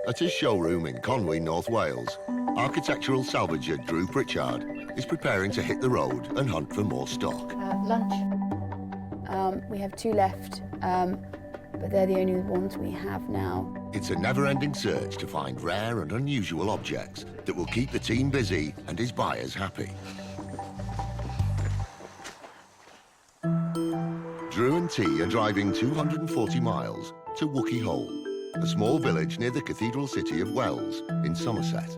At his showroom in Conwy, North Wales, architectural salvager Drew Pritchard is preparing to hit the road and hunt for more stock. Lunch. We have 2 left, but they're the only ones we have now. It's a never-ending search to find rare and unusual objects that will keep the team busy and his buyers happy. Drew and T are driving 240 miles to Wookey Hole, a small village near the cathedral city of Wells in Somerset.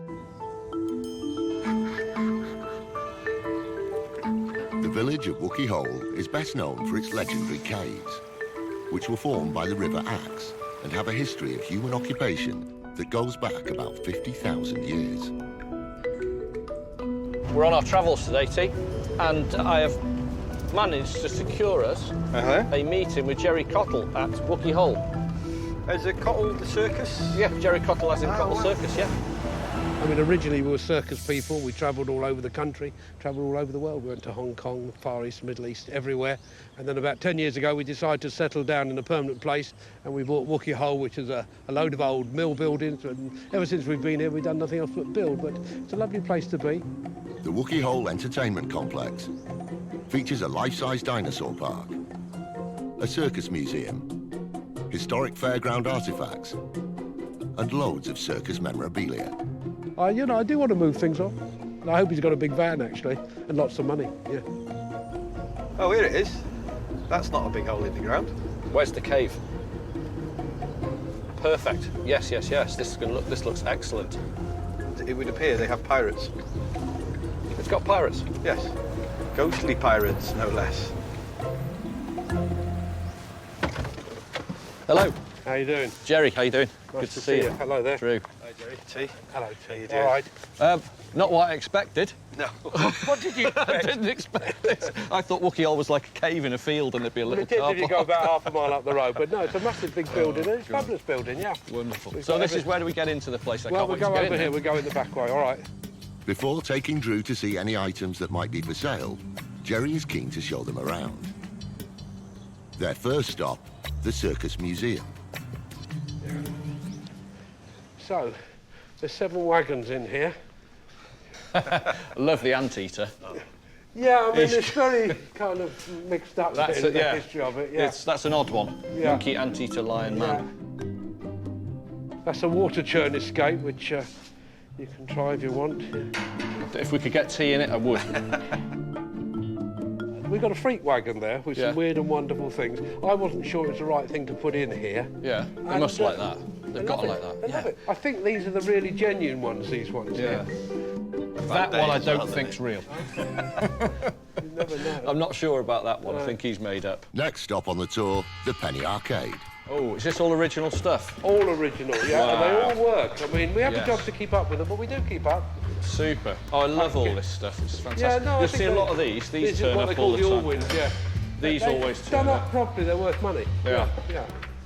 The village of Wookey Hole is best known for its legendary caves, which were formed by the River Axe and have a history of human occupation that goes back about 50,000 years. We're on our travels today, T, and I have managed to secure us a meeting with Gerry Cottle at Wookey Hole. Is it Cottle the Circus? Yeah, Gerry Cottle as in Cottle Circus, yeah. I mean, originally we were circus people. We travelled all over the country, travelled all over the world. We went to Hong Kong, Far East, Middle East, everywhere. And then about 10 years ago, we decided to settle down in a permanent place, and we bought Wookey Hole, which is a load of old mill buildings. And ever since we've been here, we've done nothing else but build. But it's a lovely place to be. The Wookey Hole Entertainment Complex features a life-size dinosaur park, a circus museum, historic fairground artifacts, and loads of circus memorabilia. You know, I do want to move things on. I hope he's got a big van, actually, and lots of money, yeah. Oh, here it is. That's not a big hole in the ground. Where's the cave? Perfect. Yes, yes, yes. This looks excellent. It would appear they have pirates. It's got pirates? Yes. Ghostly pirates, no less. Hello. How you doing? Jerry, how you doing? Nice Good to see you. Hello there. Drew. Hi, Jerry. T. Hello, T. How you doing? All right. Not what I expected. No. What did you I expect? didn't expect this. I thought Wookey Hole was like a cave in a field and there'd be a Well, little it did car if you go park. about half a mile up the road, but no, it's a massive big building. It's a God. fabulous building, yeah. Wonderful. We've So got this is everything. where do we get into the place? I Well, can't we'll wait to go get over in here. there. We'll go in the back way, all right? Before taking Drew to see any items that might be for sale, Gerry is keen to show them around. Their first stop, the Circus Museum. So, there's 7 wagons in here. I love the anteater. Yeah, I mean, it's very kind of mixed up That's in it, yeah. the history of it, yeah. That's an odd one. Yeah. Monkey, anteater, lion, man. That's a water churn escape, which you can try if you want. If we could get tea in it, I would. We've got a freak wagon there with Yeah. some weird and wonderful things. I wasn't sure it was the right thing to put in here. Yeah, they And, must like that. They They've got to love like it. that. They love it. I think these are the really genuine ones, these ones. Yeah. here. That one I as well, don't isn't think's it? real. You never know. I'm not sure about that one. I think he's made up. Next stop on the tour, the Penny Arcade. Oh, is this all original stuff? All original, yeah, and they all work. I mean, we have Yes. a job to keep up with them, but we do keep up. Super. Oh, I love all this stuff. It's fantastic. Yeah, no, I You'll think see a they- lot of these. These This is turn what they up call all the the time. all-wins, yeah. These They- always done turn up up. properly, they're worth money. Yeah. Yeah.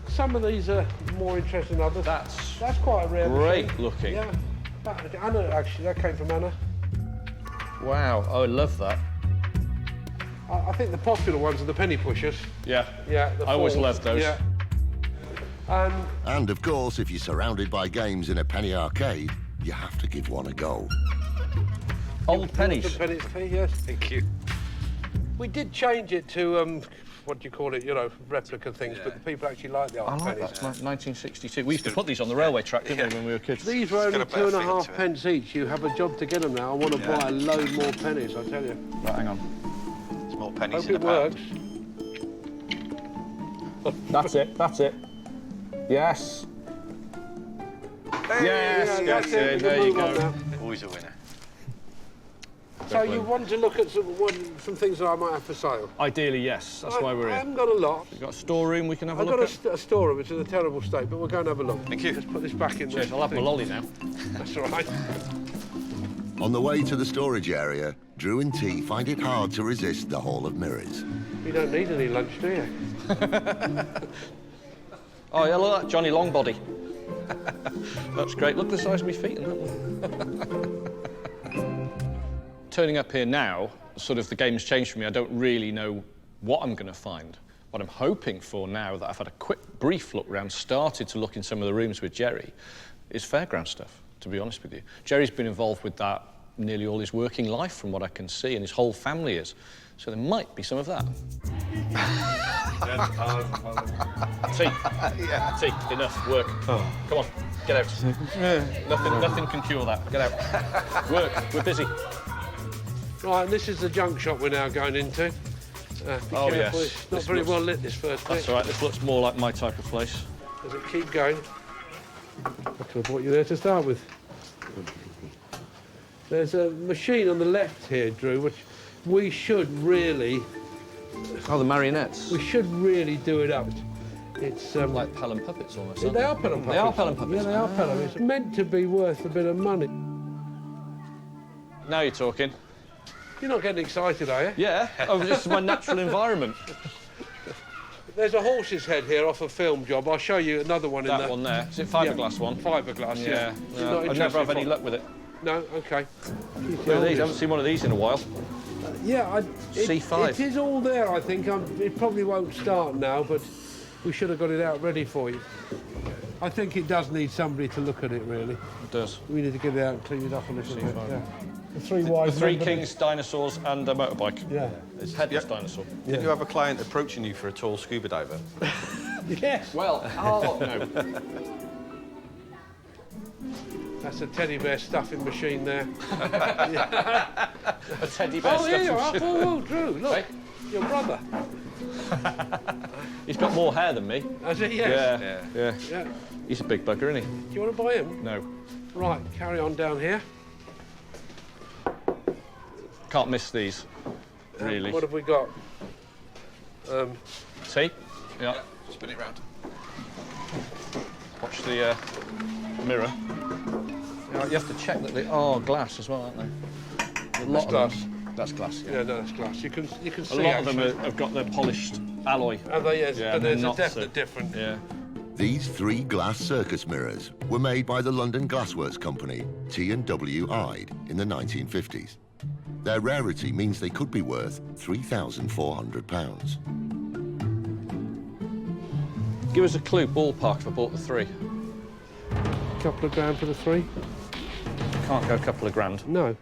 Some of these are more interesting than others. That's quite a rare great machine. looking. Yeah. Anna, actually, that came from Anna. Wow. Oh, I love that. I think the popular ones are the penny pushers. Yeah. Yeah. The I always falls. loved those. Yeah. And of course, if you're surrounded by games in a Penny Arcade, you have to give one a go. Old pennies. The pennies fee, yes. Thank you. We did change it to, what do you call it, you know, replica things, but the people actually like the I old like pennies. that. 1962. We used to put these on the railway track, didn't we, when we were kids? These were only got a better feel 2.5 to it. pence each. You have a job to get them now. I want to buy a load more pennies, I tell you. Right, hang on. Small pennies Hope in a it pound. works. That's it. That's it. Yes. Yes. Yeah, That's that's it. it. We There can you move on go. now. Always a winner. So you want to look at some things that I might have for sale? Ideally, yes. That's why we're I here. haven't got a lot. We've got a storeroom we can have a I've look got at. a storeroom, which is a terrible state, but we'll go and have a look. Thank you. Just put this back in there. Cheers, I'll have my lolly now. That's all right. On the way to the storage area, Drew and T find it hard to resist the Hall of Mirrors. You don't need any lunch, do you? Oh, yeah, look at that, Johnny Longbody. That's great. Look at the size of my feet in that one. Turning up here now, sort of the game's changed for me. I don't really know what I'm going to find. What I'm hoping for now that I've had a quick, brief look round, started to look in some of the rooms with Gerry, is fairground stuff, to be honest with you. Gerry's been involved with that nearly all his working life, from what I can see, and his whole family is. So there might be some of that. T. Yeah. T. Enough. Work. Oh. Come on. Get out. Nothing can cure that. Get out. Work. We're busy. Right, and this is the junk shop we're now going into. Oh, careful. yes. It's not very well lit, this first bit. That's all right. This looks more like my type of place. Does it keep going? I could have brought you there to start with. There's a machine on the left here, Drew, which we should really... Oh, the marionettes. We should really do it up. It's like Pelham puppets almost. Yeah, they are Pelham puppets. They are Pelham puppets. Yeah, they are Pelham. It's meant to be worth a bit of money. Now you're talking. You're not getting excited, are you? Yeah. Oh, this is my natural environment. There's a horse's head here off a film job. I'll show you another one in there. That one there. Is it fiberglass one? Fiberglass, yeah. I never have any luck with it. No, OK. Look at these. I haven't seen one of these in a while. Yeah, C5. It is all there, I think. It probably won't start now, but we should have got it out ready for you. I think it does need somebody to look at it, really. It does. We need to get it out and clean it up a little bit. Yeah. The three The wise three men, kings, dinosaurs, and a motorbike. Yeah. It's headless dinosaur. Did you have a client approaching you for a tall scuba diver? Yes. Well, oh, no. That's a teddy bear stuffing machine there. A teddy bear Here you are. stuffing Oh, Drew, look. Hey. Your brother. He's got more hair than me. Has he? Yes. Yeah. He's a big bugger, isn't he? Do you want to buy him? No. Right, carry on down here. Can't miss these, really. What have we got? See? Yeah. Spin it round. Watch the mirror. Yeah, you have to check that they are glass as well, aren't they? That's glass. That's glass. Yeah, no, that's glass. You can see. A lot of them have got the polished alloy. Have they? Yes, Yeah, but there's a not definite difference. Yeah. These 3 glass circus mirrors were made by the London glassworks company T&W Ide in the 1950s. Their rarity means they could be worth £3,400. Give us a clue, ballpark, if I bought the 3. A couple of grand for the 3? Can't go a couple of grand. No.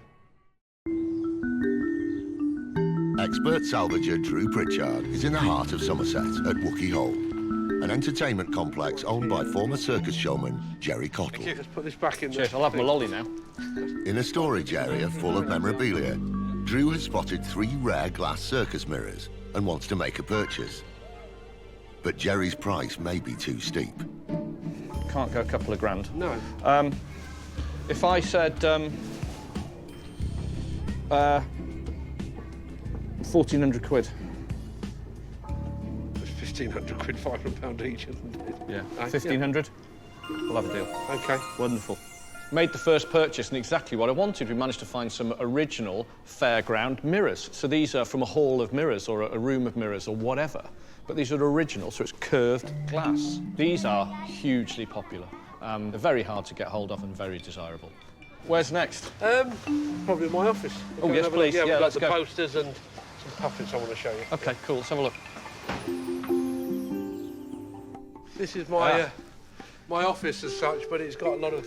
Expert salvager Drew Pritchard is in the heart of Somerset at Wookey Hole, an entertainment complex owned by former circus showman Gerry Cottle. Let's put this back in there. Cheers, I'll have my lolly now. In a storage area full of memorabilia, Drew has spotted 3 rare glass circus mirrors and wants to make a purchase. But Gerry's price may be too steep. Can't go a couple of grand. No. If I said 1,400 quid. It's 1,500 quid, £500 each, isn't it? Yeah. 1,500? We'll have a deal. OK. Wonderful. Made the first purchase and exactly what I wanted. We managed to find some original fairground mirrors. So these are from a hall of mirrors or a room of mirrors or whatever. But these are original, so it's curved glass. These are hugely popular. They're very hard to get hold of and very desirable. Where's next? Probably my office. Oh, yes, please. Yeah, Yeah, we've got let's the go. posters and some puppets I want to show you. OK, cool. Let's have a look. This is my my office as such, but it's got a lot of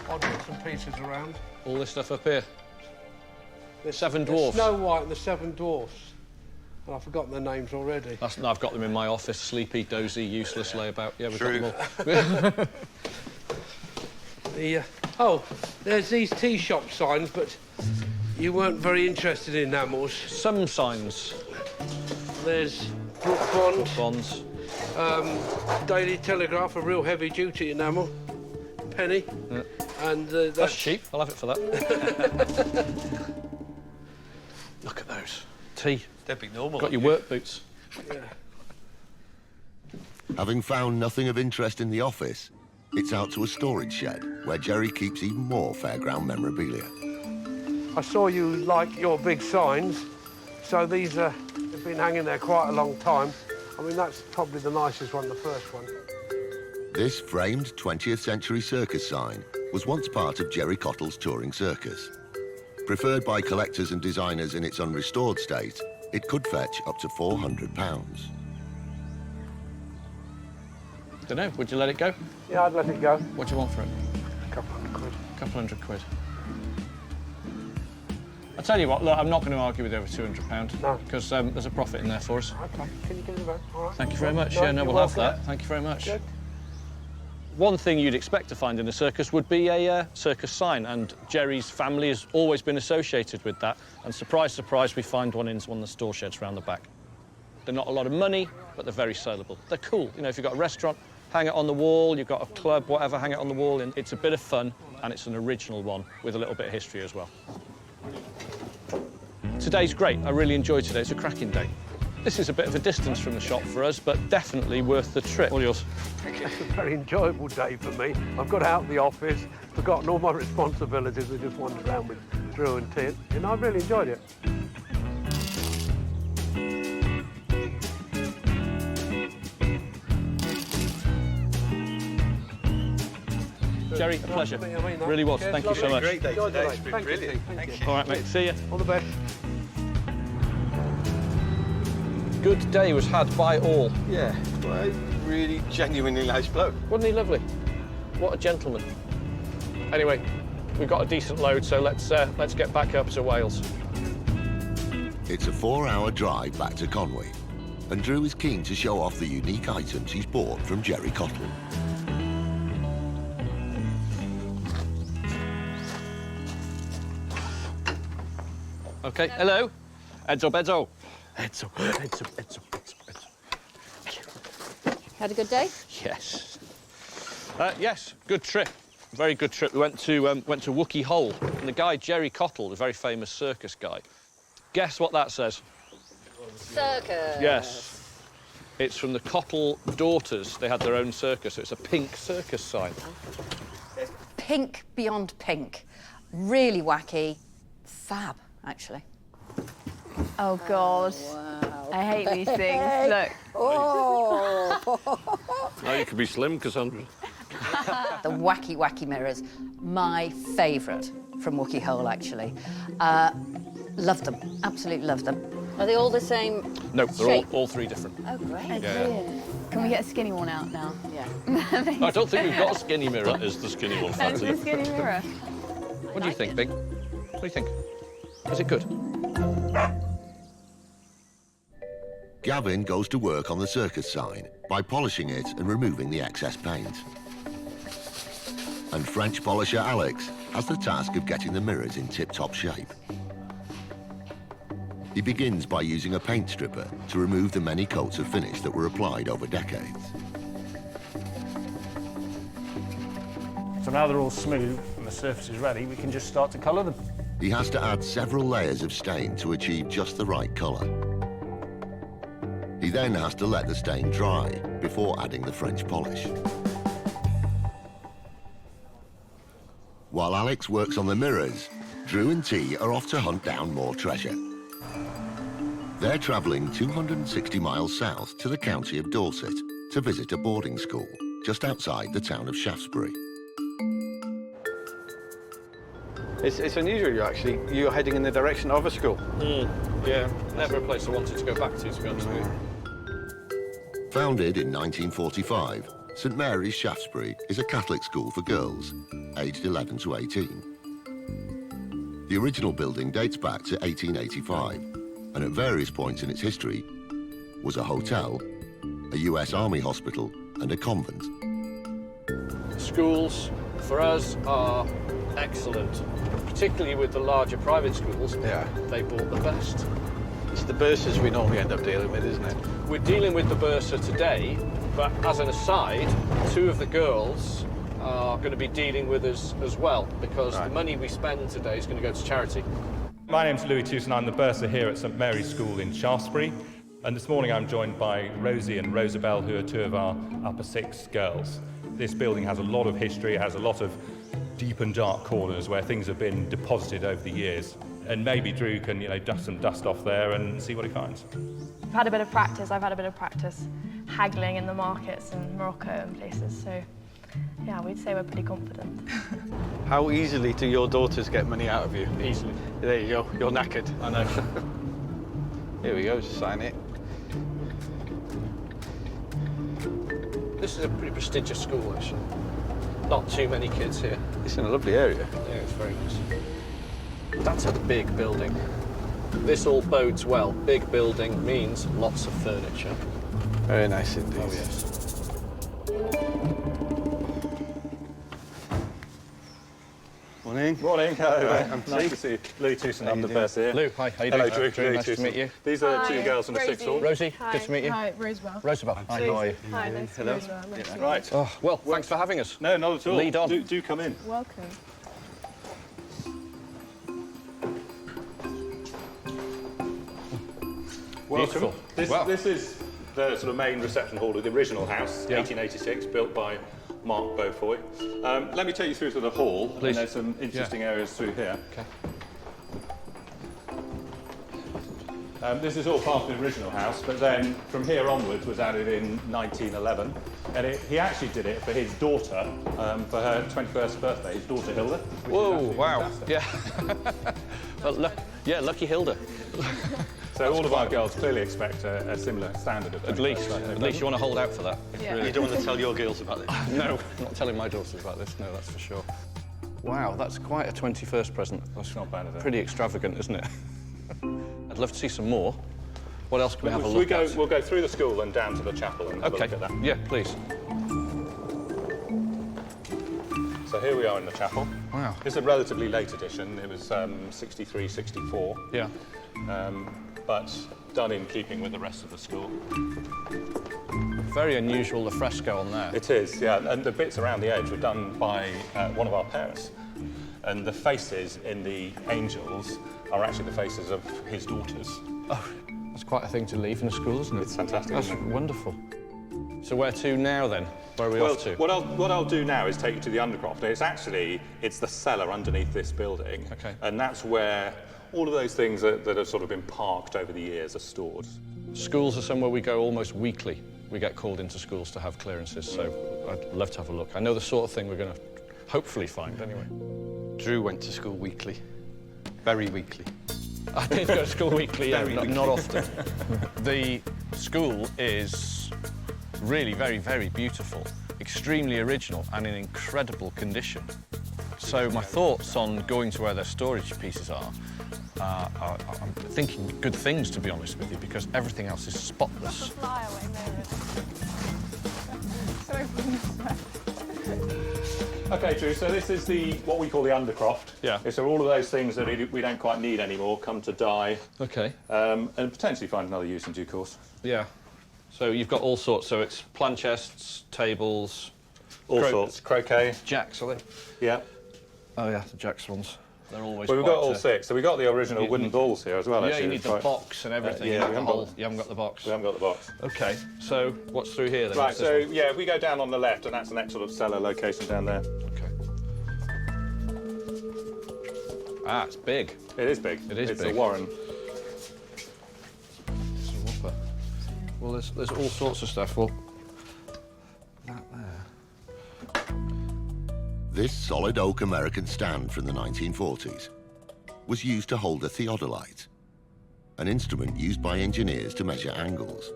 odd bits and pieces around. All this stuff up here. There's 7 there's dwarfs. Snow White and the 7 dwarfs. And I've forgotten their names already. No, I've got them in my office. Sleepy, dozy, useless layabout. Yeah, we've got them all. There's these tea shop signs, but you weren't very interested in enamels. Some signs. There's Brook Bond, Bonds. Daily Telegraph, a real heavy-duty enamel, penny, and That's cheap. I'll have it for that. Look at those. Tea. They'd be normal. Got your work boots. Yeah. Having found nothing of interest in the office, it's out to a storage shed where Gerry keeps even more fairground memorabilia. I saw you like your big signs, so these have been hanging there quite a long time. I mean, that's probably the nicest one, the first one. This framed 20th century circus sign was once part of Gerry Cottle's touring circus. Preferred by collectors and designers in its unrestored state, it could fetch up to £400. Don't know. Would you let it go? Yeah, I'd let it go. What do you want for it? couple hundred quid. Couple hundred quid. I tell you what, look, I'm not going to argue with you over £200. No. Because there's a profit in there for us. Okay, can you give us a vote? All right. Thank you very much. No, Yeah, no, you're we'll have welcome. that. Thank you very much. Good. One thing you'd expect to find in a circus would be a circus sign, and Gerry's family has always been associated with that. And surprise, surprise, we find one in one of the store sheds around the back. They're not a lot of money, but they're very saleable. They're cool. You know, if you've got a restaurant, hang it on the wall. You've got a club, whatever, hang it on the wall. And it's a bit of fun, and it's an original one with a little bit of history as well. Today's great. I really enjoyed today. It's a cracking day. This is a bit of a distance from the shop for us, but definitely worth the trip. All yours. It's a very enjoyable day for me. I've got out of the office, forgotten all my responsibilities. I just wandered around with Drew and Tim, and I really enjoyed it. Gerry, a pleasure. I mean that. Really was. Cheers, Thank you so lovely. much. Great day Enjoyed the today. day. It's been Thank you, brilliant. Steve. Thank Thank you. All right, mate. See you. All the best. Good day was had by all. Yeah, well, really genuinely nice bloke. Wasn't he lovely? What a gentleman. Anyway, we've got a decent load, so let's get back up to Wales. It's a 4-hour drive back to Conwy, and Drew is keen to show off the unique items he's bought from Gerry Cottle. Okay, hello. Heads up, heads up. Heads up, heads up, heads up, heads up, heads up. Had a good day? Yes. Yes, good trip. Very good trip. We went to Wookey Hole, and the guy Gerry Cottle, the very famous circus guy. Guess what that says? Circus. Yes. It's from the Cottle daughters. They had their own circus, so it's a pink circus sign. Pink beyond pink. Really wacky. Fab, actually. Oh, God. Wow. I hate these things. Look. Oh! Now you could be slim, Cassandra. The wacky, wacky mirrors. My favourite from Wookey Hole, actually. Love them. Absolutely love them. Are they all the same No, they're shape? all three different. Oh, great. Brilliant. Can we get a skinny one out now? Yeah. I don't think we've got a skinny mirror. That is the skinny one, That's Fatty. the skinny mirror. What do you think, Bing? What do you think? Is it good? Gavin goes to work on the circus sign by polishing it and removing the excess paint. And French polisher Alex has the task of getting the mirrors in tip-top shape. He begins by using a paint stripper to remove the many coats of finish that were applied over decades. So now they're all smooth and the surface is ready, we can just start to colour them. He has to add several layers of stain to achieve just the right colour. He then has to let the stain dry before adding the French polish. While Alex works on the mirrors, Drew and T are off to hunt down more treasure. They're travelling 260 miles south to the county of Dorset to visit a boarding school just outside the town of Shaftesbury. It's unusual, you're heading in the direction of a school. Yeah, never a place I wanted to go back to be honest with you. Founded in 1945, St Mary's Shaftesbury is a Catholic school for girls, aged 11 to 18. The original building dates back to 1885, and at various points in its history was a hotel, a US Army hospital, and a convent. Schools, for us, are excellent, particularly with the larger private schools. Yeah. They bought the best. It's the bursars we normally end up dealing with, isn't it? We're dealing with the bursar today, but as an aside, 2 of the girls are going to be dealing with us as well, because the money we spend today is going to go to charity. My name's Louis Tewson. I'm the bursar here at St Mary's School in Shaftesbury. And this morning I'm joined by Rosie and Rosabelle, who are 2 of our upper 6 girls. This building has a lot of history. It has a lot of deep and dark corners where things have been deposited over the years. And maybe Drew can, dust some dust off there and see what he finds. I've had a bit of practice. I've had a bit of practice haggling in the markets in Morocco and places. So, yeah, we'd say we're pretty confident. How easily do your daughters get money out of you? Easily. There you go, you're knackered. I know. Here we go, just sign it. This is a pretty prestigious school, actually. Not too many kids here. It's in a lovely area. Yeah, it's very nice. That's a big building. This all bodes well. Big building means lots of furniture. Very nice indeed. Oh, yes. Morning. Morning. Hello. I'm Nice to see you. Louis Tewson, I'm the bursar here. Lou, hi, how you Hello, doing? Drew. Nice to meet you. These are two girls from the sixth hall. Rosie, good to meet you. Hi, Rosabelle. Rosabelle, hi, how are you? Hi, nice to meet you. Nice to meet you. Right. Oh, well, thanks for having us. No, not at all. Lead on. Do come in. Welcome. Welcome. Beautiful. This is the sort of main reception hall of the original house, Yeah. 1886, built by Mark Beaufoy. Let me take you through to the hall. Please. And there's some interesting areas through here. Okay. This is all part of the original house, but then from here onwards was added in 1911. And he actually did it for his daughter, for her 21st birthday, his daughter Hilda. which is Whoa, absolutely wow. fantastic. Yeah. Well, lucky Hilda. So all of our girls clearly expect a similar standard of At least you want to hold out for that. Yeah. You don't want to tell your girls about this? No, I'm not telling my daughters about this, no, that's for sure. Wow, that's quite a 21st present. That's not bad, is it? Pretty extravagant, isn't it? I'd love to see some more. What else can we have a Should look we at? We'll go through the school and down to the chapel and have Okay, a look at that. yeah, please. So here we are in the chapel. Wow. It's a relatively late edition. It was 63, 64. Yeah. But done in keeping with the rest of the school. Very unusual, the fresco on there. It is, yeah. And the bits around the edge were done by one of our parents. And the faces in the angels are actually the faces of his daughters. Oh, that's quite a thing to leave in a school, isn't it? It's fantastic, That's isn't it? wonderful. So where to now, then? Where are we Well, off to? what I'll do now is take you to the Undercroft. It's the cellar underneath this building. Okay. And that's where all of those things that have sort of been parked over the years are stored. Schools are somewhere we go almost weekly. We get called into schools to have clearances, so I'd love to have a look. I know the sort of thing we're going to hopefully find, anyway. Drew went to school weekly. Very weekly. I did go to school weekly, yeah, Very not often. The school is really very, very beautiful, extremely original and in incredible condition. So my thoughts on going to where their storage pieces are, I'm thinking good things, to be honest with you, because everything else is spotless. Okay, Drew, so this is what we call the Undercroft. Yeah. So all of those things that we don't quite need anymore come to die, Okay. and potentially find another use in due course. Yeah. So you've got all sorts, so it's plant chests, tables, All sorts. Croquet. jacks, are they? Yeah. Oh yeah, the jacks ones. They're always Well, we've got quite, all 6. So we've got the original you wooden need- balls here as well, Yeah, actually. you need the Right. box and everything. yeah, you, we need the haven't whole, got- you haven't got the box. We haven't got the box. Okay, so what's through here then? Right, What's this so one? yeah, if we go down on the left, and that's the next sort of cellar location down there. Okay. Ah, it's big. It is big. It is it's big. a warren. It's a whopper. Well, there's all sorts of stuff. Well, that there. This solid oak American stand from the 1940s was used to hold a theodolite, an instrument used by engineers to measure angles.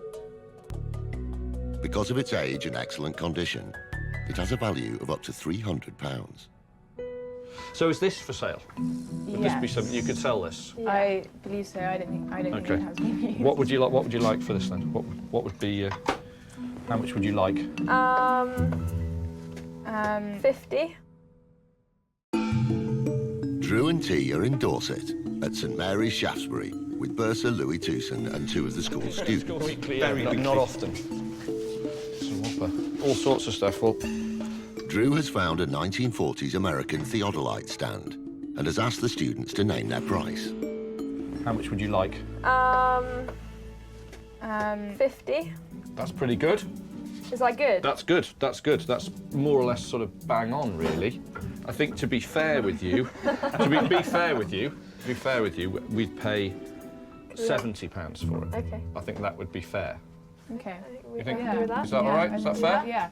Because of its age and excellent condition, it has a value of up to £300. So is this for sale? Would this be something you could sell this? I believe so. I don't think Okay. it has been used. What would you like? What would you like for this then? What would be? How much would you like? 50. Drew and T are in Dorset at St Mary's Shaftesbury with bursar Louis Tewson and 2 of the school's students. Weekly, yeah, not often. It's a whopper. All sorts of stuff. Well, Drew has found a 1940s American theodolite stand and has asked the students to name their price. how much would you like? 50. That's pretty good. Is that good? That's good. That's good. That's more or less sort of bang on, really. I think to be fair with you, be fair with you, we'd pay £70 for it. Okay. I think that would be fair. Okay. You think? Do that? Is that all right? Is that fair? Yeah.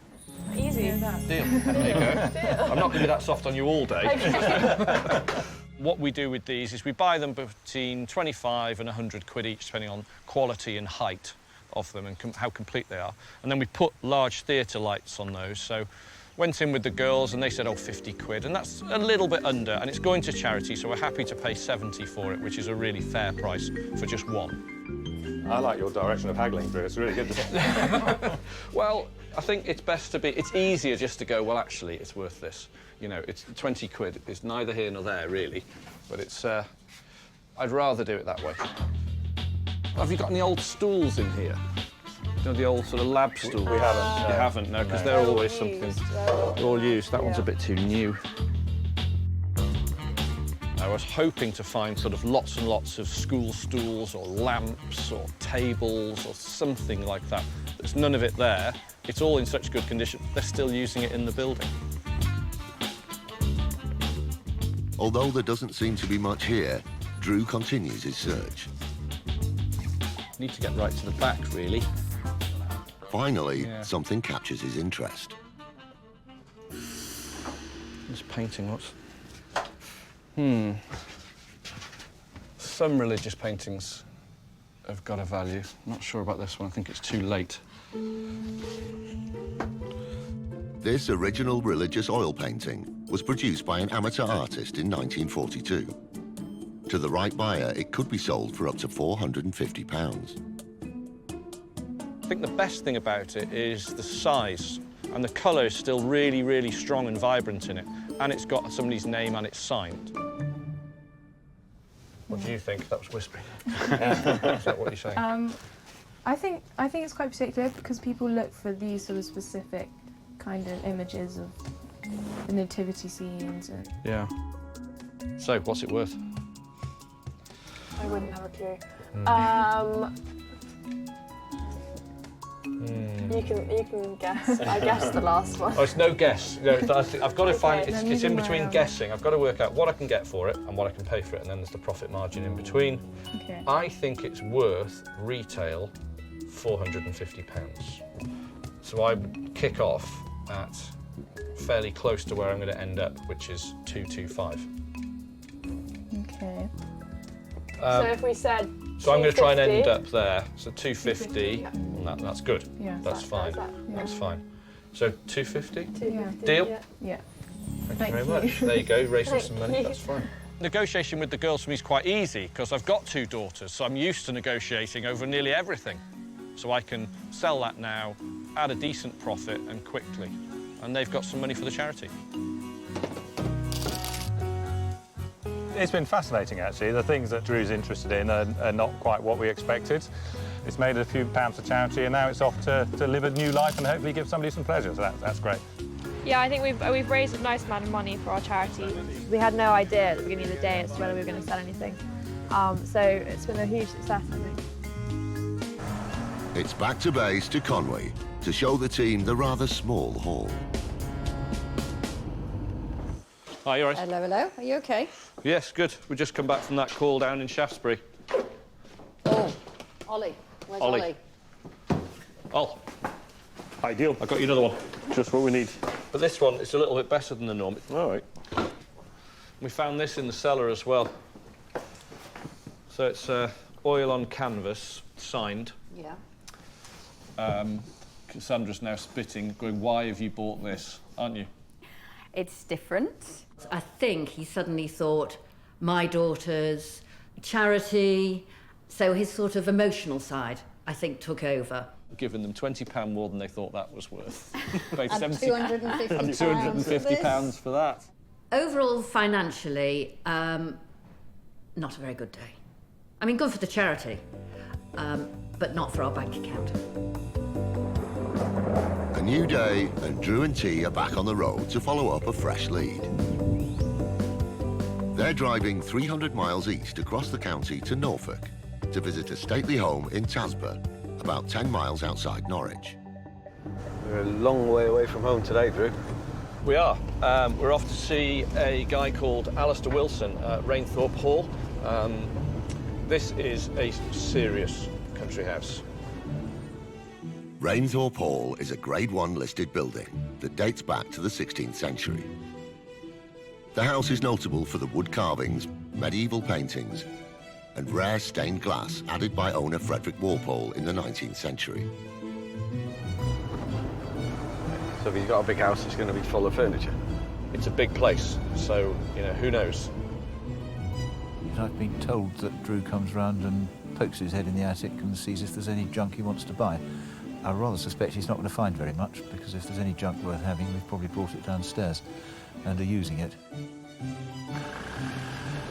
Easy. Deal. There you go. I'm not going to be that soft on you all day. What we do with these is we buy them between 25 and 100 quid each, depending on quality and height of them and how complete they are. And then we put large theatre lights on those. So Went in with the girls and they said, oh, 50 quid, and that's a little bit under, and it's going to charity, so we're happy to pay 70 for it, which is a really fair price for just one. I like your direction of haggling, Drew. It's really good. Well, I think it's best to be... It's easier just to go, well, actually, it's worth this. You know, it's 20 quid. It's neither here nor there, really, but it's... I'd rather do it that way. Have you got any old stools in here? You know, the old sort of lab stools? We haven't. You haven't, no, because they're always something... They're all used. That one's a bit too new. I was hoping to find sort of lots and lots of school stools or lamps or tables or something like that. There's none of it there. It's all in such good condition. They're still using it in the building. Although there doesn't seem to be much here, Drew continues his search. Need to get right to the back, really. Finally, something captures his interest. This painting, what's... Some religious paintings have got a value. I'm not sure about this one. I think it's too late. This original religious oil painting was produced by an amateur artist in 1942. To the right buyer, it could be sold for up to £450. I think the best thing about it is the size, and the colour is still really, really strong and vibrant in it, and it's got somebody's name and it's signed. What do you think? That was whispering. Is that what you're saying? I think it's quite particular because people look for these sort of specific kind of images of the nativity scenes. And... Yeah. So, what's it worth? I wouldn't have a clue. You can guess. I guessed the last one. Oh, it's no guess. No, I've got to find it. It's in between guessing. I've got to work out what I can get for it and what I can pay for it, and then there's the profit margin in between. Okay. I think it's worth retail £450. So I would kick off at fairly close to where I'm going to end up, which is 225. Okay. So if we said So I'm going to try and end up there. So 250, and that's good. Yeah. That's fine. That's fine. So 250? 250. Deal? Yeah. Thank you very much. There you go, raising some money, that's fine. Negotiation with the girls for me is quite easy because I've got 2 daughters, so I'm used to negotiating over nearly everything. So I can sell that now, add a decent profit and quickly. And they've got some money for the charity. It's been fascinating, actually. The things that Drew's interested in are not quite what we expected. It's made a few pounds for charity, and now it's off to live a new life and hopefully give somebody some pleasure, so that's great. Yeah, I think we've raised a nice amount of money for our charity. We had no idea at the beginning of the day as to whether we were going to sell anything. So it's been a huge success, I think. It's back to base to Conway to show the team the rather small hall. Hi, you all right? Hello, hello. Are you okay? Yes, good. We've just come back from that call down in Shaftesbury. Oh, Ollie. Where's Ollie. Oh, Ideal. I got you another one. Just what we need. But this one is a little bit better than the norm. All right. We found this in the cellar as well. So it's oil on canvas, signed. Yeah. Cassandra's now spitting, going, why have you bought this, aren't you? It's different. I think he suddenly thought, my daughters, charity, so his sort of emotional side, I think, took over. Given them £20 more than they thought that was worth. Paid And £250 and £250 for that. Overall, financially, not a very good day. I mean, good for the charity, but not for our bank account. A new day, and Drew and T are back on the road to follow up a fresh lead. They're driving 300 miles east across the county to Norfolk to visit a stately home in Tasburg, about 10 miles outside Norwich. We're a long way away from home today, Drew. We are. We're off to see a guy called Alistair Wilson at Rainthorpe Hall. This is a serious country house. Rainthorpe Hall is a Grade 1 listed building that dates back to the 16th century. The house is notable for the wood carvings, medieval paintings, and rare stained glass added by owner Frederick Walpole in the 19th century. So if you've got a big house, it's going to be full of furniture. It's a big place, so, you know, who knows? I've been told that Drew comes round and pokes his head in the attic and sees if there's any junk he wants to buy. I rather suspect he's not going to find very much, because if there's any junk worth having, we've probably brought it downstairs and are using it.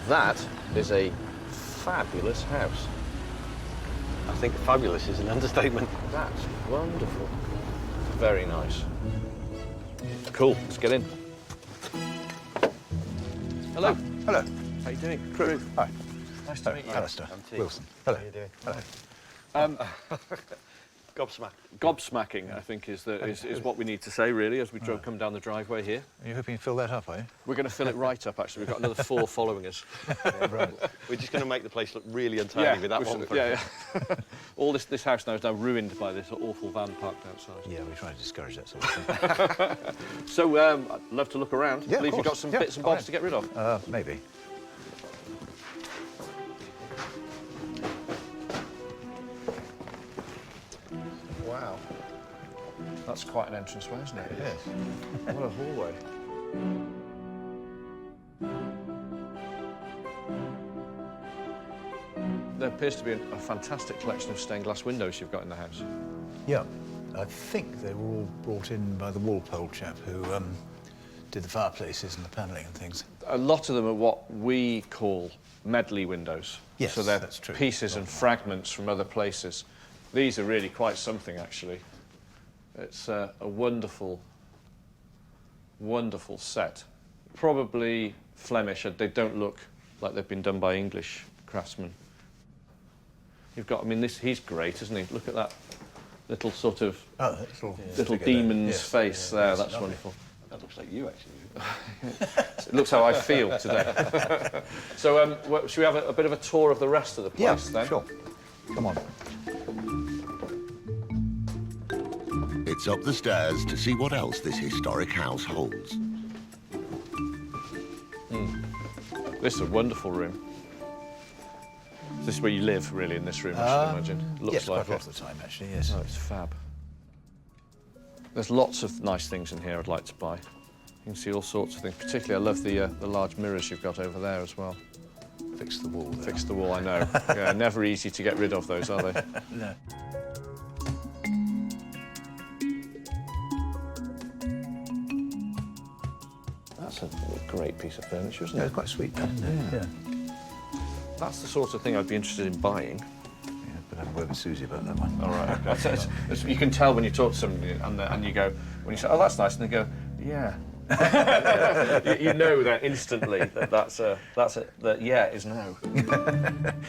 That is a fabulous house. I think fabulous is an understatement. That's wonderful. Very nice. Cool, let's get in. Hello. Hello. How you doing? Drew. Hi. Nice to meet you. Alistair. Wilson. Hello. How you doing? Hello. Gobsmacking, I think, is what we need to say, really, as we come down the driveway here. Are you hoping to fill that up, are you? We're going to fill it right up, actually. We've got another 4 following us. Yeah, right. We're just going to make the place look really untidy with that one. Yeah. All this house now is now ruined by this awful van parked outside. Yeah, we try to discourage that sort of thing. So, I'd love to look around. Yeah, I believe of you've got course. some Yeah, bits and go bobs to get rid of. Maybe. Wow. That's quite an entranceway, isn't it? Yes. What a hallway. There appears to be a fantastic collection of stained glass windows you've got in the house. Yeah. I think they were all brought in by the Walpole chap who did the fireplaces and the panelling and things. A lot of them are what we call medley windows. Yes, so they're that's true. pieces and fragments from other places. These are really quite something, actually. It's a wonderful, wonderful set. Probably Flemish. They don't look like they've been done by English craftsmen. You've got, I mean, he's great, isn't he? Look at that little sort of little demon's face there. That's wonderful. That looks like you, actually. It looks how I feel today. So, should we have a bit of a tour of the rest of the place then? Yeah, sure. Come on. It's up the stairs to see what else this historic house holds. This is a wonderful room. This is where you live, really, in this room, I should imagine. Looks yes, like quite a lot of the time, actually, yes. Oh, it's fab. There's lots of nice things in here I'd like to buy. You can see all sorts of things. Particularly, I love the large mirrors you've got over there as well. Fix the wall there. Fix the wall, I know. Yeah, never easy to get rid of those, are they? No. That's a great piece of furniture, isn't Yeah, it? it's quite sweet, isn't it? Yeah. That's the sort of thing I'd be interested in buying. Yeah, but have a word with Susie about that one. All right. You can tell when you talk to somebody and you go, when you say, oh, that's nice, and they go, yeah. you know that instantly that yeah is no.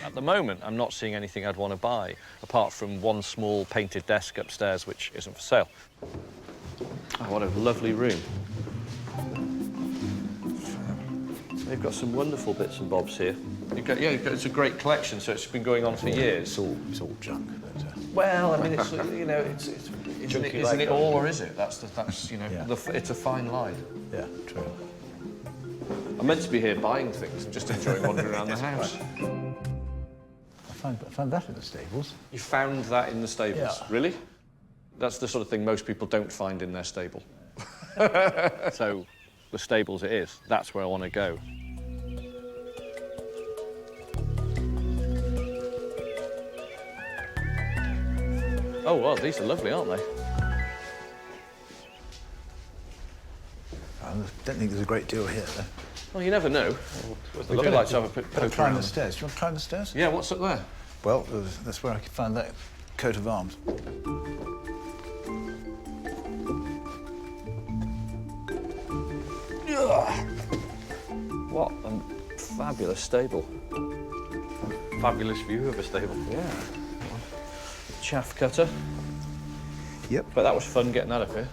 At the moment, I'm not seeing anything I'd want to buy, apart from one small painted desk upstairs, which isn't for sale. Oh, what a lovely room. They've got some wonderful bits and bobs here. It's a great collection, so it's been going on for years. It's all junk. But, well, I mean, it's isn't it all, or is it? That's it's a fine line. yeah, true. I'm meant to be here buying things and just enjoying wandering around the house. I found that in the stables. You found that in the stables? Yeah. Really? That's the sort of thing most people don't find in their stable. So, the stables it is. That's where I want to go. Oh, well, these are lovely, aren't they? I don't think there's a great deal here, though. Well, you never know. We I'd like to have a poke climb around. the stairs. Do you want to climb the stairs? Yeah, what's up there? Well, that's where I could find that coat of arms. What a fabulous stable. Fabulous view of a stable. Yeah. Chaff cutter. Yep. But that was fun getting that up here.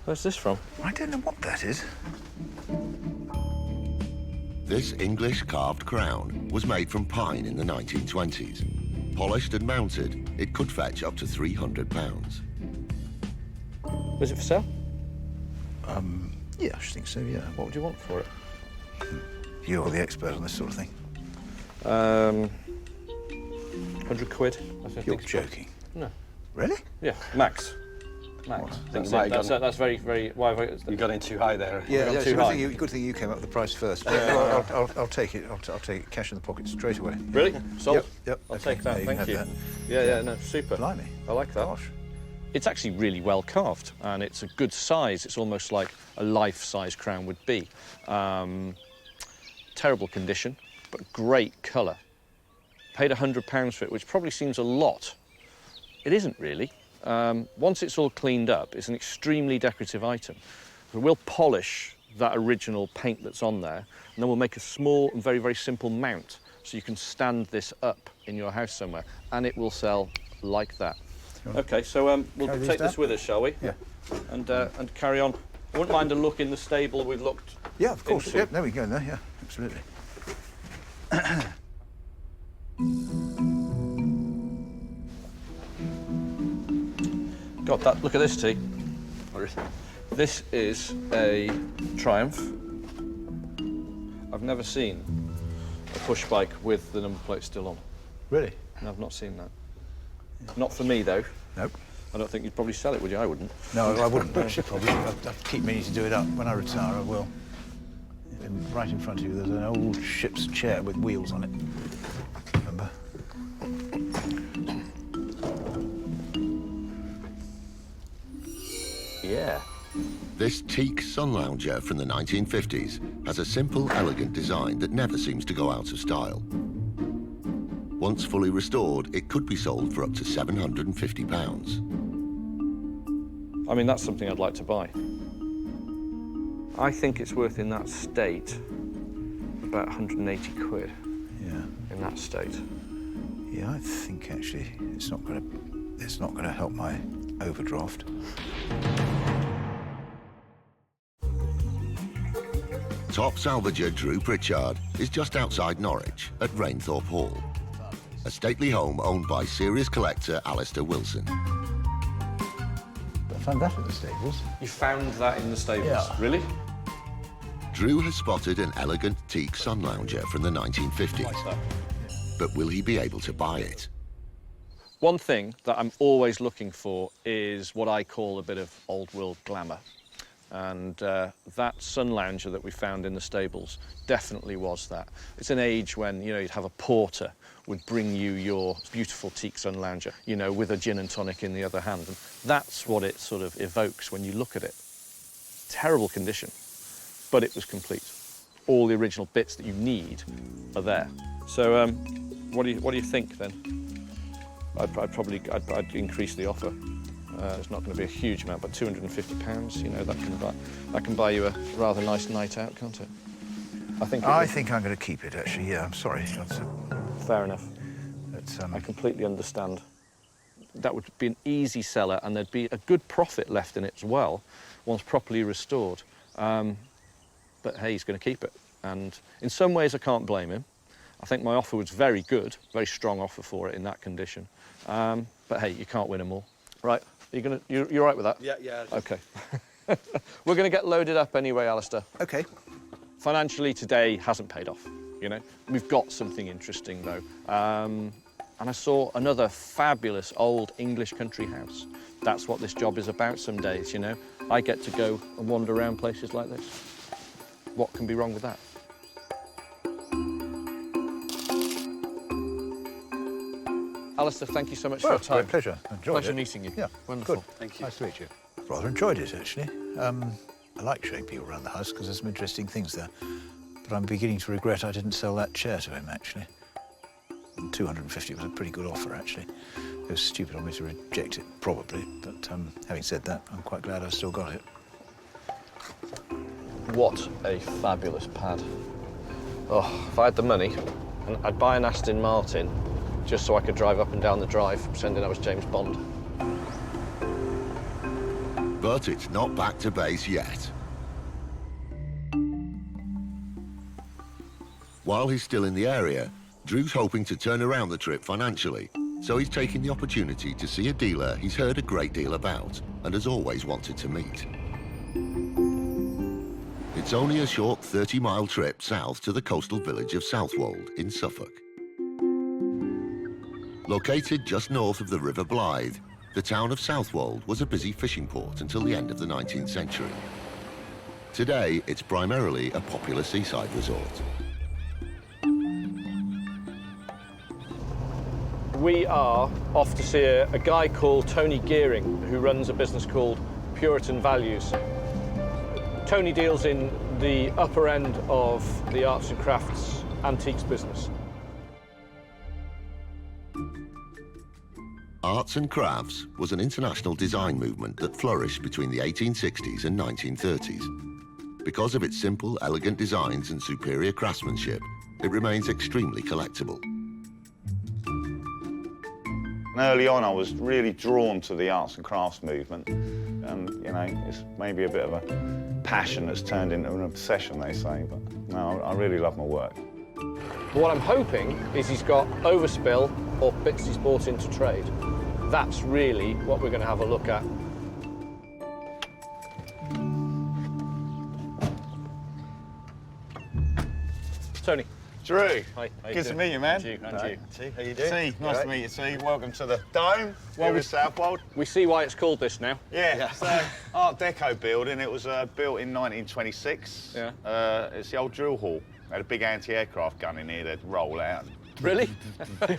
Where's this from? I don't know what that is. This English carved crown was made from pine in the 1920s. Polished and mounted, it could fetch up to £300. Was it for sale? Yeah, I should think so, yeah. What would you want for it? You're the expert on this sort of thing. 100 quid. I think You're it's joking. No. Really? Yeah, max. Max. That's very, very... Why have I... You got in too high there. Yeah, Too high. good thing you came up with the price first. I'll take it. I'll take it cash in the pocket straight away. Really? Sold? Yep. I'll Okay, take that, thank you. that. Yeah, no, super. Blimey. I like that. Gosh. It's actually really well carved, and it's a good size. It's almost like a life-size crown would be. Terrible condition, but great colour. Paid £100 for it, which probably seems a lot. It isn't really. Once it's all cleaned up, it's an extremely decorative item. So we'll polish that original paint that's on there, and then we'll make a small and very, very simple mount, so you can stand this up in your house somewhere, and it will sell like that. Okay, so we'll take this with us, shall we? Yeah. And carry on. I wouldn't mind a look in the stable we've looked. Yeah, of course. into. Yep, there we go. There, yeah, absolutely. God, that, look at this, T. This is a Triumph. I've never seen a push bike with the number plate still on. Really? No, I've not seen that. Not for me, though. Nope. I don't think you'd probably sell it, would you? I wouldn't. No, I wouldn't actually, probably. I'd keep meaning to do it up. When I retire, I will. And right in front of you, there's an old ship's chair with wheels on it. Remember? Yeah. This teak sun lounger from the 1950s has a simple, elegant design that never seems to go out of style. Once fully restored, it could be sold for up to £750. I mean, that's something I'd like to buy. I think it's worth, in that state, about 180 quid. Yeah. In that state. Yeah, I think actually it's not going to help my overdraft. Top salvager Drew Pritchard is just outside Norwich at Rainthorpe Hall, a stately home owned by serious collector Alistair Wilson. I found that at the stables. You found that in the stables? Yeah. Really? Drew has spotted an elegant teak sun lounger from the 1950s. But will he be able to buy it? One thing that I'm always looking for is what I call a bit of old world glamour. And that sun lounger that we found in the stables definitely was that. It's an age when, you know, you'd have a porter would bring you your beautiful teak sun lounger, you know, with a gin and tonic in the other hand. And that's what it sort of evokes when you look at it. Terrible condition, but it was complete. All the original bits that you need are there. So what do you think then? I'd increase the offer. It's not going to be a huge amount, but £250, you know, that can buy you a rather nice night out, can't it? I think I'm going to keep it, actually. Yeah, I'm sorry. Fair enough. I completely understand. That would be an easy seller, and there'd be a good profit left in it as well, once properly restored. But hey, he's going to keep it. And in some ways, I can't blame him. I think my offer was very good, very strong offer for it in that condition. But hey, you can't win them all. Right, you're all right with that? Yeah. Okay. We're going to get loaded up anyway, Alistair. Okay. Financially, today hasn't paid off, you know. We've got something interesting, though. And I saw another fabulous old English country house. That's what this job is about some days, you know. I get to go and wander around places like this. What can be wrong with that? Alistair, thank you so much for your time. Great pleasure. Enjoyed Pleasure it. meeting you. Yeah, wonderful. Good. Thank you. Nice to meet you. Rather enjoyed it, actually. I like showing people around the house because there's some interesting things there. But I'm beginning to regret I didn't sell that chair to him, actually. And 250 was a pretty good offer, actually. It was stupid of me to reject it, probably. But having said that, I'm quite glad I've still got it. What a fabulous pad. Oh, if I had the money, I'd buy an Aston Martin just so I could drive up and down the drive, pretending I was James Bond. But it's not back to base yet. While he's still in the area, Drew's hoping to turn around the trip financially, so he's taking the opportunity to see a dealer he's heard a great deal about and has always wanted to meet. It's only a short 30-mile trip south to the coastal village of Southwold in Suffolk. Located just north of the River Blythe, the town of Southwold was a busy fishing port until the end of the 19th century. Today, it's primarily a popular seaside resort. We are off to see a guy called Tony Gearing, who runs a business called Puritan Values. Tony deals in the upper end of the arts and crafts antiques business. Arts and crafts was an international design movement that flourished between the 1860s and 1930s. Because of its simple, elegant designs and superior craftsmanship, it remains extremely collectible. Early on, I was really drawn to the arts and crafts movement. And, you know, it's maybe a bit of a passion that's turned into an obsession, they say, but no, I really love my work. But what I'm hoping is he's got overspill or bits he's bought into trade. That's really what we're going to have a look at. Tony. Drew. Hi. Good to meet you, man. And you. How you doing? Nice to meet you, T. Welcome to the Dome. Well, with Southwold. We see why it's called this now. Yeah, it's an Art Deco building. It was built in 1926. Yeah. It's the old drill hall. They had a big anti-aircraft gun in here. They'd roll out. Really? Come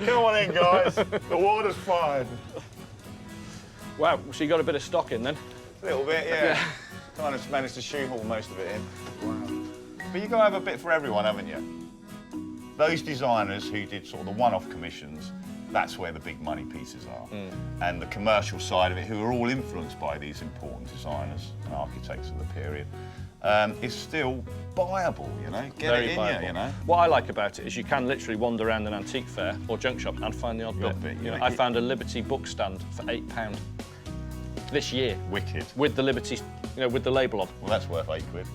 on in, guys. The water's fine. Wow, so you got a bit of stock in then? A little bit, yeah. Kind of managed to shoehorn most of it in. Wow. But you've got to have a bit for everyone, haven't you? Those designers who did sort of the one-off commissions, that's where the big money pieces are. And the commercial side of it, who are all influenced by these important designers and architects of the period, is still buyable, you know? Get it in you, you know? What I like about it is you can literally wander around an antique fair or junk shop and find the odd bit. You know, I found a Liberty book stand for £8 this year. Wicked. With the Liberty, you know, with the label on. Well, that's worth £8 quid.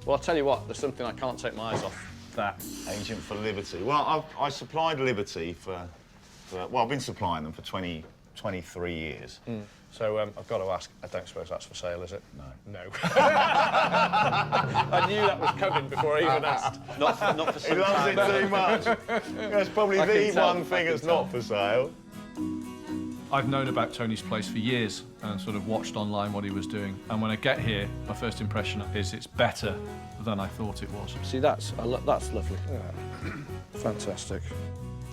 Well, I'll tell you what, there's something I can't take my eyes off. That. Agent for Liberty. Well, I supplied Liberty for well, I've been supplying them for 23 years. So I've got to ask, I don't suppose that's for sale, is it? No. No. I knew that was coming before I even asked. Not for sale. He loves it too much. That's probably the one thing that's not for sale. I've known about Tony's place for years and sort of watched online what he was doing. And when I get here, my first impression is it's better than I thought it was. See, that's lovely. Yeah. Fantastic.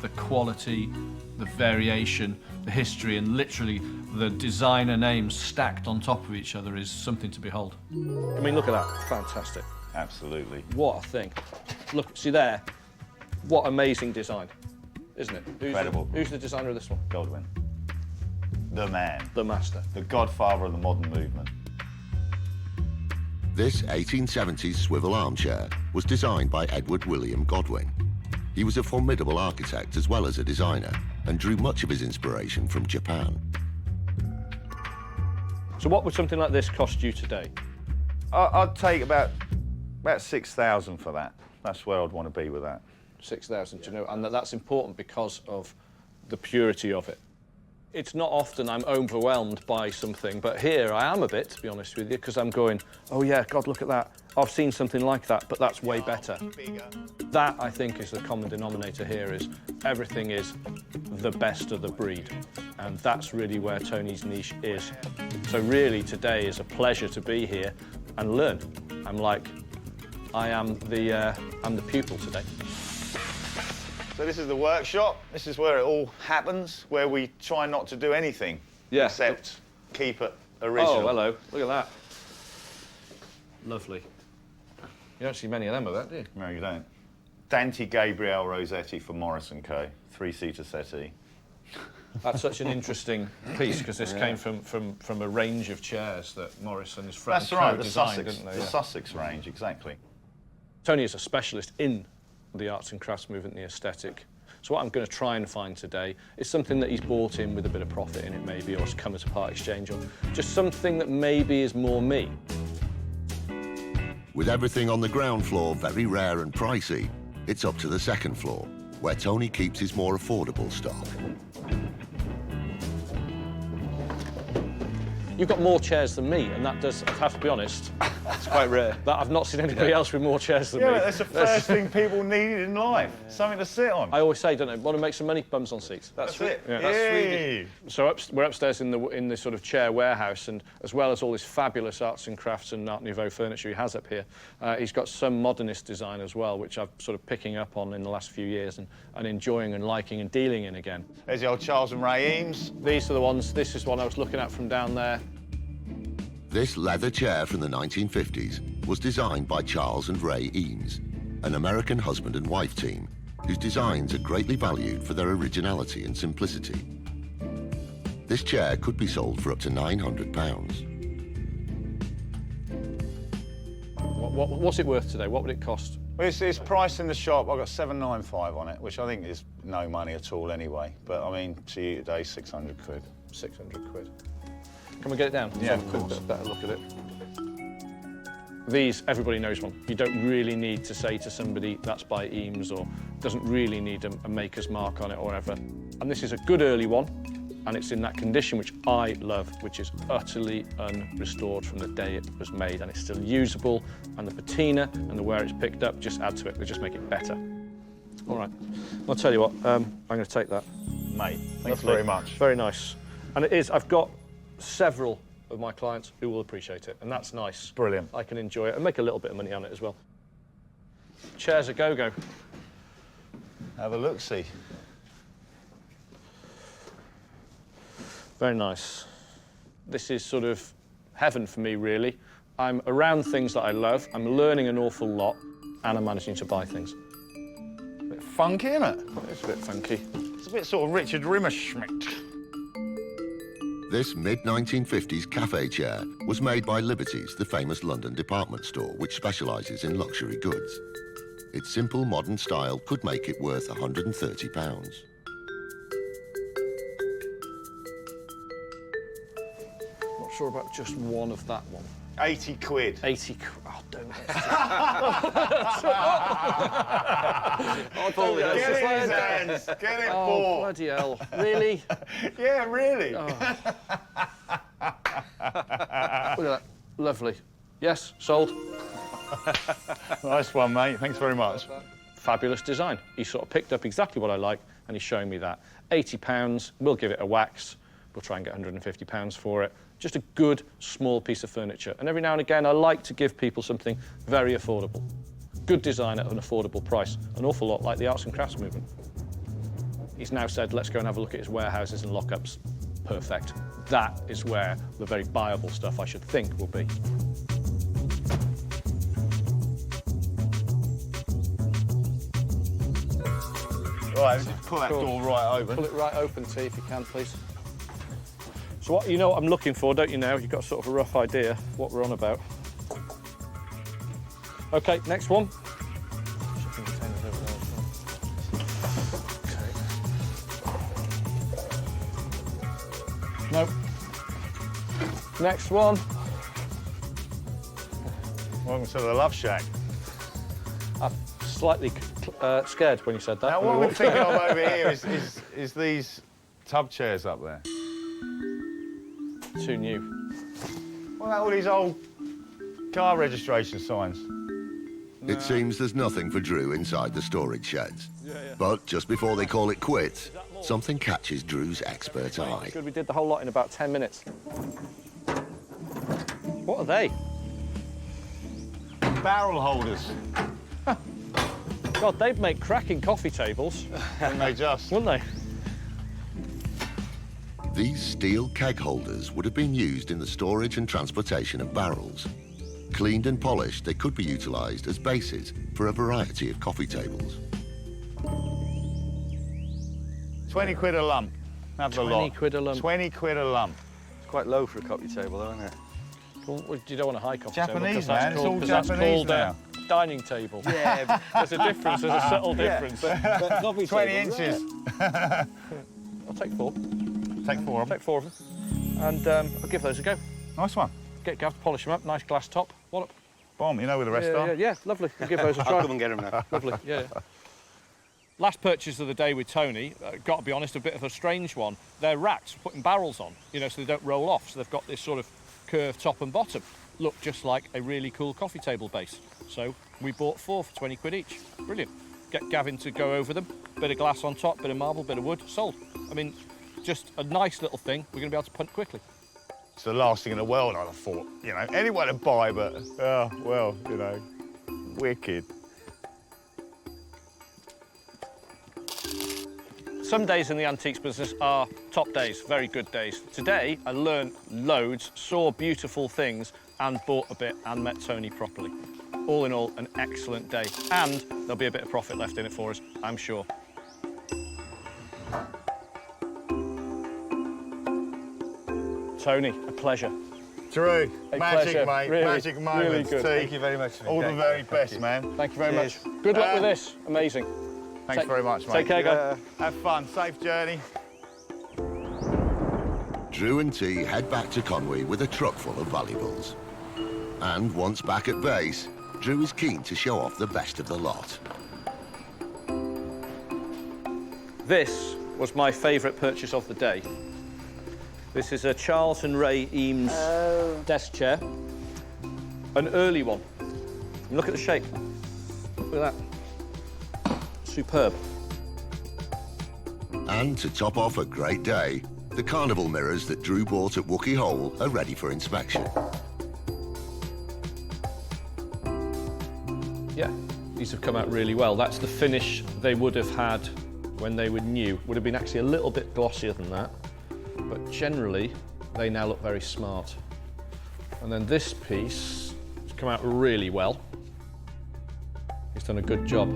The quality, the variation, the history, and literally the designer names stacked on top of each other is something to behold. I mean, look at that. Fantastic. Absolutely. What a thing. Look, see there? What amazing design, isn't it? Incredible. Who's the designer of this one? Godwin. The man. The master. The godfather of the modern movement. This 1870s swivel armchair was designed by Edward William Godwin. He was a formidable architect as well as a designer and drew much of his inspiration from Japan. So what would something like this cost you today? I'd take about 6,000 for that. That's where I'd want to be with that. 6,000, you know, and that's important because of the purity of it. It's not often I'm overwhelmed by something, but here I am a bit, to be honest with you, because I'm going, oh yeah, God, look at that. I've seen something like that, but that's way better. That, I think, is the common denominator here, is everything is the best of the breed. And that's really where Tony's niche is. So really, today is a pleasure to be here and learn. I'm the pupil today. So this is the workshop. This is where it all happens, where we try not to do anything except keep it original. Oh, hello. Look at that. Lovely. You don't see many of them of that, do you? No, you don't. Dante Gabriel Rossetti for Morris & Co. 3-seater settee. That's such an interesting piece, because this came from a range of chairs that Morris and his friend That's right, the designed, Sussex, didn't they? the Sussex range, exactly. Tony is a specialist in the arts and crafts movement, the aesthetic. So what I'm going to try and find today is something that he's bought in with a bit of profit in it, maybe, or has come as a part exchange, or just something that maybe is more me. With everything on the ground floor very rare and pricey, it's up to the second floor, where Tony keeps his more affordable stock. You've got more chairs than me, and that does, I have to be honest, It's quite rare. that I've not seen anybody else with more chairs than me. Yeah, but that's the first thing people needed in life. Something to sit on. I always say, don't I, want to make some money, bums on seats. That's it. Yeah. Yay. So we're upstairs in this sort of chair warehouse, and as well as all this fabulous arts and crafts and Art Nouveau furniture he has up here, he's got some modernist design as well, which I've sort of picking up on in the last few years and enjoying and liking and dealing in again. There's the old Charles and Ray Eames. These are the ones, this is one I was looking at from down there. This leather chair from the 1950s was designed by Charles and Ray Eames, an American husband and wife team whose designs are greatly valued for their originality and simplicity. This chair could be sold for up to £900. What's it worth today? What would it cost? Well, it's priced in the shop. I've got 795 on it, which I think is no money at all anyway. But I mean, to you today, 600 quid. 600 quid. Can we get it down? Yeah, Let's have of course. a better look at it. These, everybody knows one. You don't really need to say to somebody that's by Eames, or doesn't really need a maker's mark on it or whatever. And this is a good early one, and it's in that condition which I love, which is utterly unrestored from the day it was made, and it's still usable, and the patina and the where it's picked up just add to it. They just make it better. All right, I'll tell you what, I'm going to take that. Mate, thanks Lovely. very much. Very nice. And it is, I've got several of my clients who will appreciate it, and that's nice. Brilliant. I can enjoy it and make a little bit of money on it as well. Chairs a go-go. Have a look-see. Very nice. This is sort of heaven for me, really. I'm around things that I love, I'm learning an awful lot, and I'm managing to buy things. A bit funky, isn't it? It's a bit funky. It's a bit sort of Richard Rimmerschmidt. This mid-1950s cafe chair was made by Liberty's, the famous London department store, which specialises in luxury goods. Its simple modern style could make it worth £130. Not sure about just one of that one. 80 quid. 80 quid. Oh, don't. Get it in his hands. Get it bought. Bloody hell. Really? Yeah, really. Oh. Look at that. Lovely. Yes, sold. Nice one, mate. Thanks very much. Fabulous design. He sort of picked up exactly what I like, and he's showing me that. £80, we'll give it a wax. We'll try and get £150 for it. Just a good, small piece of furniture. And every now and again, I like to give people something very affordable. Good design at an affordable price. An awful lot like the arts and crafts movement. He's now said, let's go and have a look at his warehouses and lockups. Perfect. That is where the very buyable stuff, I should think, will be. Right, pull that door right open. Pull it right open, T, if you can, please. So what, you know what I'm looking for, don't you now? You've got sort of a rough idea what we're on about. OK, next one. No. Next one. Welcome to the Love Shack. I'm slightly scared when you said that. Now, what we're thinking of over here is these tub chairs up there. Too new. What about all these old car registration signs? It seems there's nothing for Drew inside the storage sheds. But just before they call it quits, something catches Drew's expert eye. Good, we did the whole lot in about 10 minutes. What are they? Barrel holders. God, they'd make cracking coffee tables. Wouldn't they just? Wouldn't they? These steel keg holders would have been used in the storage and transportation of barrels. Cleaned and polished, they could be utilised as bases for a variety of coffee tables. 20 quid a lump. Have the lot. 20 quid a lump. 20 quid a lump. It's quite low for a coffee table, though, isn't it? Well, you don't want a high coffee Japanese, table. man. It's all That's Japanese called now. Dining table. Yeah. There's a difference. There's a subtle difference. But coffee 20 tables, inches. I'll take 4. Take 4 of them. Take 4 of them. And I'll give those a go. Nice one. Get Gav to polish them up. Nice glass top. Wallop. Bomb, you know where the rest are. Yeah, lovely. We'll give those a try. I'll come and get them now. Lovely, yeah. Last purchase of the day with Tony, got to be honest, a bit of a strange one. They're racks, putting barrels on, you know, so they don't roll off. So they've got this sort of curved top and bottom. Look just like a really cool coffee table base. So we bought 4 for 20 quid each. Brilliant. Get Gavin to go over them. Bit of glass on top, bit of marble, bit of wood, sold. I mean, just a nice little thing. We're going to be able to punt quickly. It's the last thing in the world, I'd have thought. You know, anyone to buy, but, oh, well, you know, wicked. Some days in the antiques business are top days, very good days. Today, I learned loads, saw beautiful things, and bought a bit and met Tony properly. All in all, an excellent day. And there'll be a bit of profit left in it for us, I'm sure. Tony, a pleasure. Drew, A magic, pleasure. mate. Really, Magic moments. really good. Thank you very much. All the very best, man. Thank you very much. Good luck with this. Amazing. Thanks very much, mate. Take care, guys. Have fun. Safe journey. Drew and T head back to Conwy with a truck full of valuables. And once back at base, Drew is keen to show off the best of the lot. This was my favourite purchase of the day. This is a Charles and Ray Eames desk chair. An early one. And look at the shape. Look at that. Superb. And to top off a great day, the carnival mirrors that Drew bought at Wookey Hole are ready for inspection. Yeah, these have come out really well. That's the finish they would have had when they were new. Would have been actually a little bit glossier than that, but generally they now look very smart. And then this piece has come out really well. He's done a good job.